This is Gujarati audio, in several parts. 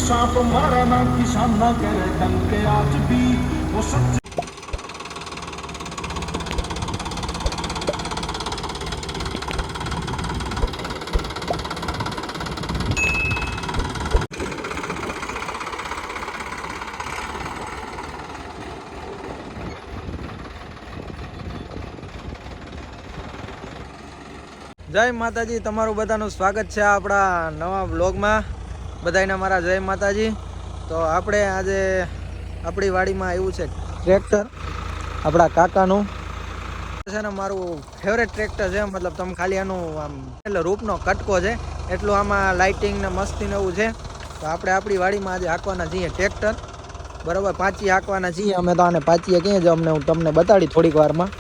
सांप मारा ना किसान ना करे डंक के आज भी वो सच। જય માતાજી, તમારું બધાનું સ્વાગત છે આપણા નવા વ્લોગમાં. બધાને મારા જય માતાજી. તો આપણે આજે આપણી વાડીમાં આવ્યું છે ટ્રેક્ટર, આપણા કાકાનું છે ને. મારું ફેવરેટ ટ્રેક્ટર છે, મતલબ તમે ખાલી આનું આમ એટલે રૂપનો કટકો છે એટલું આમાં લાઇટિંગ ને મસ્તી ને એવું છે. તો આપણે આપણી વાડીમાં આજે હાંકવાના છીએ ટ્રેક્ટર, બરાબર. પાછી હાંકવાના છીએ અમે. તો આને પાછી ક્યાં છે અમને હું તમને બતાડી થોડીક વારમાં.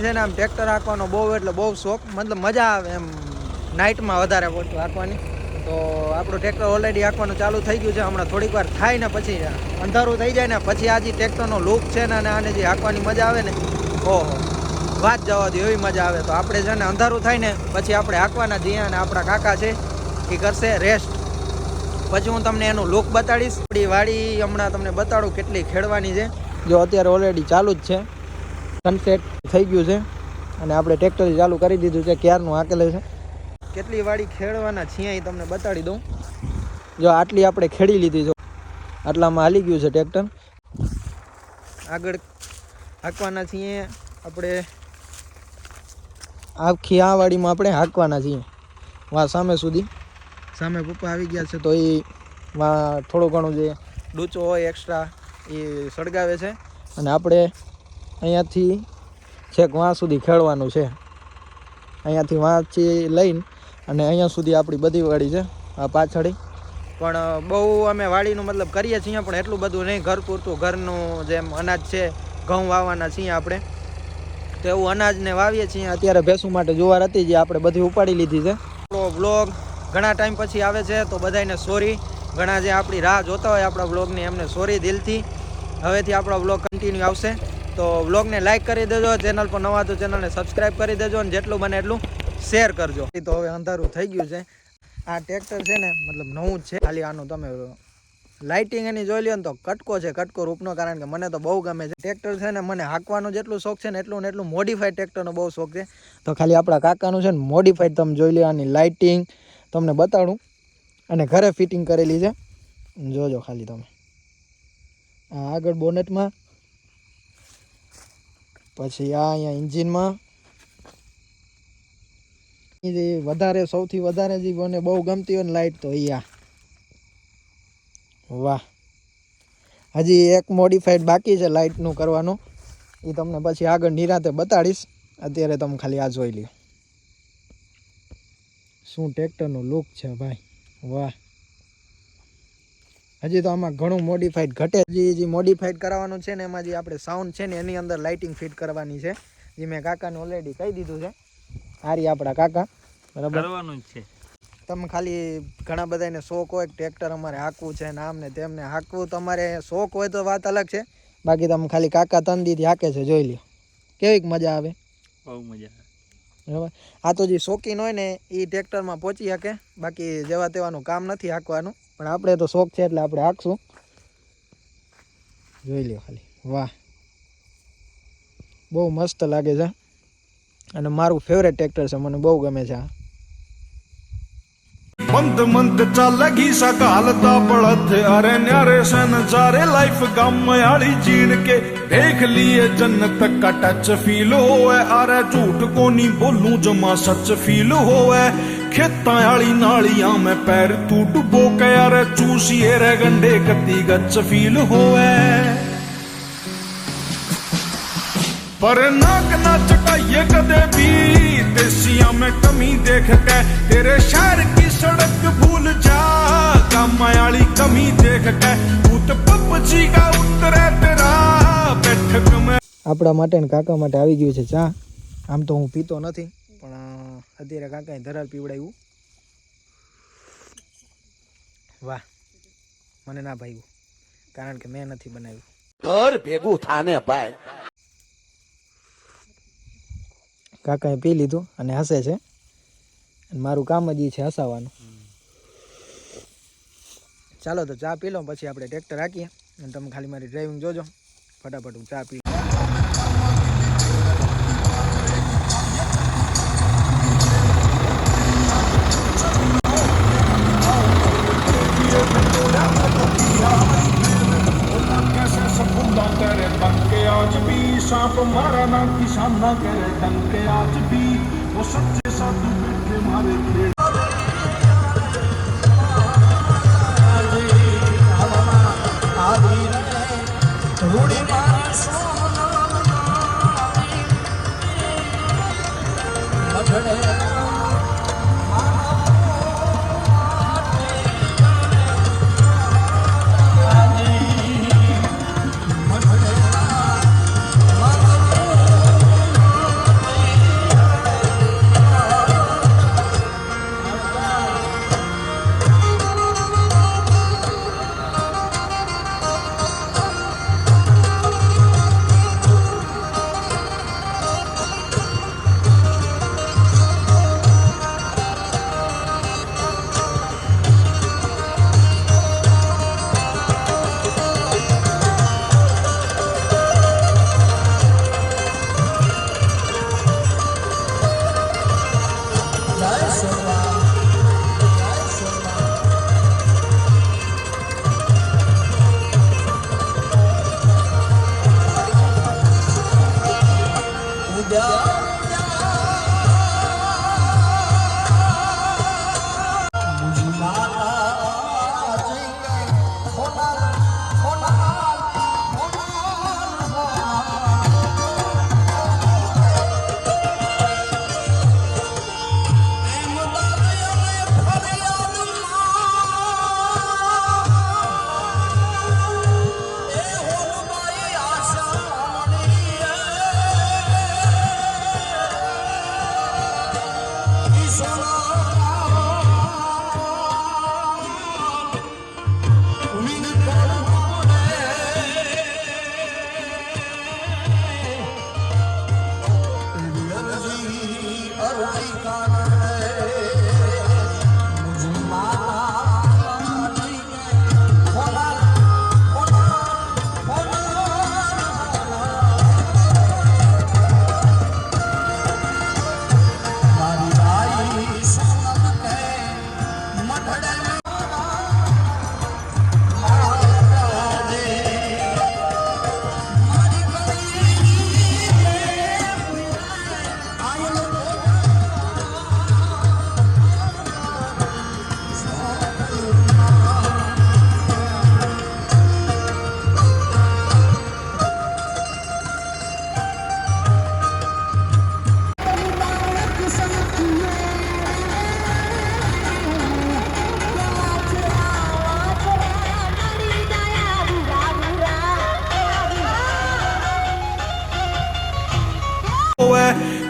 છે ને આમ ટ્રેક્ટર હાંકવાનો બહુ એટલે બહુ શોખ, મતલબ મજા આવે એમ નાઇટમાં વધારે પડતું હાંકવાની. તો આપણું ટ્રેક્ટર ઓલરેડી હાંકવાનું ચાલુ થઈ ગયું છે. હમણાં થોડીક વાર થાય ને પછી અંધારું થઈ જાય ને પછી આ જે ટ્રેક્ટરનો લુક છે ને અને આને જે હાંકવાની મજા આવે ને, ઓહો વાત જવા દો, એવી મજા આવે. તો આપણે છે ને અંધારું થાય ને પછી આપણે હાંકવાના જઈએ અને આપણા કાકા છે એ કરશે રેસ્ટ. પછી હું તમને એનું લુક બતાડીશ. આપણી વાડી હમણાં તમને બતાડું કેટલી ખેડવાની છે. જો અત્યારે ઓલરેડી ચાલુ જ છે, સનસેટ થઈ ગયું છે અને આપણે ટ્રેક્ટર ચાલુ કરી દીધું છે, ક્યારનું હાકેલે છે. કેટલી વાડી ખેડવાના છીએ એ તમને બતાડી દઉં. જો આટલી આપણે ખેડી લીધી છે, આટલામાં હાલી ગયું છે ટ્રેક્ટર. આગળ હાંકવાના છીએ આપણે, આખી આ વાડીમાં આપણે હાંકવાના છીએ વાં સામે સુધી. સામે પપ્પા આવી ગયા છે તો એ વાં થોડું ઘણું જે ડૂચો હોય એક્સ્ટ્રા એ સળગાવે છે અને આપણે અહીંયાથી છેક વાં સુધી ખેડવાનું છે. અહીંયાથી વાંથી લઈને અને અહીંયા સુધી આપણી બધી વાડી છે આ પાછળ. પણ બહુ અમે વાડીનું મતલબ કરીએ છીએ પણ એટલું બધું નહીં, ઘર પૂરતું ઘરનું જેમ અનાજ છે, ઘઉં વાવવાના છીએ આપણે, તો એવું અનાજને વાવીએ છીએ. અત્યારે ભેંસું માટે જુવાર હતી જે આપણે બધી ઉપાડી લીધી છે. આપણો વ્લોગ ઘણા ટાઈમ પછી આવે છે તો બધાને સોરી. ઘણા જે આપણી રાહ જોતા હોય આપણા વ્લોગની એમને સોરી દિલથી. હવેથી આપણો વ્લોગ કન્ટિન્યુ આવશે. તો વ્લોગને લાઇક કરી દેજો, ચેનલ પર નવા તો ચેનલને સબસ્ક્રાઈબ કરી દેજો અને જેટલું બને એટલું શેર કરજો. તો હવે અંધારું થઈ ગયું છે. આ ટ્રેક્ટર છે ને મતલબ નવું જ છે, ખાલી આનું તમે લાઇટિંગ એની જોઈ લ્યો ને તો કટકો છે, કટકો રૂપનો. કારણ કે મને તો બહુ ગમે છે ટ્રેક્ટર છે ને. મને હાંકવાનું જેટલું શોખ છે ને એટલું ને એટલું મોડિફાઈડ ટ્રેક્ટરનો બહુ શોખ છે. તો ખાલી આપણા કાકાનું છે ને મોડિફાઈડ તમે જોઈ લો. આની લાઇટિંગ તમને બતાડું અને ઘરે ફિટિંગ કરેલી છે, જોજો ખાલી તમે. આગળ બોનેટમાં, પછી આ અહીંયા એન્જિનમાં. જે વધારે સૌથી વધારે જે મને બહુ ગમતી હોય ને લાઇટ તો અહીંયા, વાહ. હજી એક મોડિફાઈડ બાકી છે લાઇટનું કરવાનું, એ તમને પછી આગળ નિરાતે બતાડીશ. અત્યારે તમે ખાલી આ જોઈ લ્યો શું ટ્રેક્ટરનો લુક છે ભાઈ, વાહ. હજી તો આમાં ઘણું મોડિફાઈડ ઘટે. જે મોડિફાઈડ કરાવવાનું છે ને એમાં જે આપણે સાઉન્ડ છે ને એની અંદર લાઇટિંગ ફિટ કરવાની છે, જે મેં કાકાને ઓલરેડી કહી દીધું છે. આરી આપણા કાકા, બરાબર કરવાનું જ છે. તમે ખાલી ઘણા બધાને શોખ હોય ટ્રેક્ટર અમારે હાંકવું છે ને આમ ને તેમને હાંકવું, તમારે શોખ હોય તો વાત અલગ છે. બાકી તમે ખાલી કાકા તંદીથી હાંકે છે, જોઈ લ્યો કેવીક મજા આવે, બહુ મજા આવે, બરાબર. આ તો જે શોખીન હોય ને એ ટ્રેક્ટરમાં પહોંચી શકે, બાકી જેવા તેવાનું કામ નથી હાંકવાનું. પણ આપણે તો શોખ છે એટલે આપણે હાંકશું. જોઈ લ્યો ખાલી, વાહ બહુ મસ્ત લાગે છે અને મારું ફેવરેટ ટ્રેક્ટર છે, મને બહુ ગમે છે આ. मंद मंद चालगी सकालता पड़त अरे न्यारे से नजारे लाइफ गमयाली जीण के देख लिए जन्नत का टच फील होवे अरे झूठ को नहीं बोलूं जमा सच फील होवे खेता आली नालियां में पैर तू डुबो के अरे चूसिए रे गंडे कती गच फील होवे पर नाक ना चटाइए कदे भी देसिया में कमी देख के तेरे शहर की सड़क भूल जा कामायाली कमी देख के भूत पपची का उतरे तेरा बैठक में. આપણા માટે ને કાકા માટે આવી ગયું છે ચા. આમ તો હું પીતો નથી પણ અત્યારે કાકાએ ધરાર પીવડાવ્યું. વાહ, મને ના ભાવ્યું કારણ કે મેં નથી બનાવ્યું. ઘર ભેગું થાને ભાઈ. કાકાએ પી લીધું અને હસે છે. મારું કામ જ છે હસાવાનું. ચાલો તો ચા પી લો, પછી આપણે ટ્રેક્ટર હાંકીએ અને તમે ખાલી મારી ડ્રાઇવિંગ જોજો. ફટાફટ હું ચા પી कैसे सफुल्ला तेरे डंके आज भी सांप मारा ना किसाना करे डंके आज भी वो सच्चे साधु बैठे मारे खेड़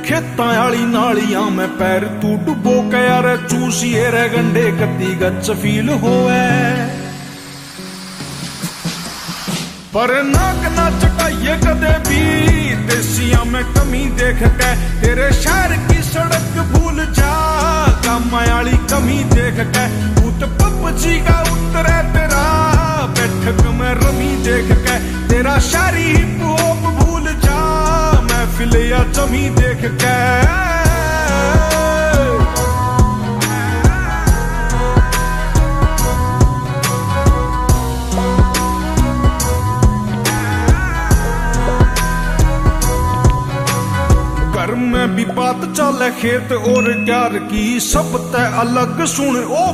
खेतां आली नालियां में पैर तू डुबो के यार चूसिए रे गंडे कत्ती गच फील होवे पर नाक ना चटाइए कदे भी देसिया में कमी देख के तेरे शहर की सड़क भूल जा कामा आली कमी देख के भूत पपची का उतरे तेरा बैठक में रमी देख के तेरा शारी हिप हॉप भूल जा महफिल या जमी देख के घर में भी बात चले खेत और प्यार की सब तय अलग सुन ओ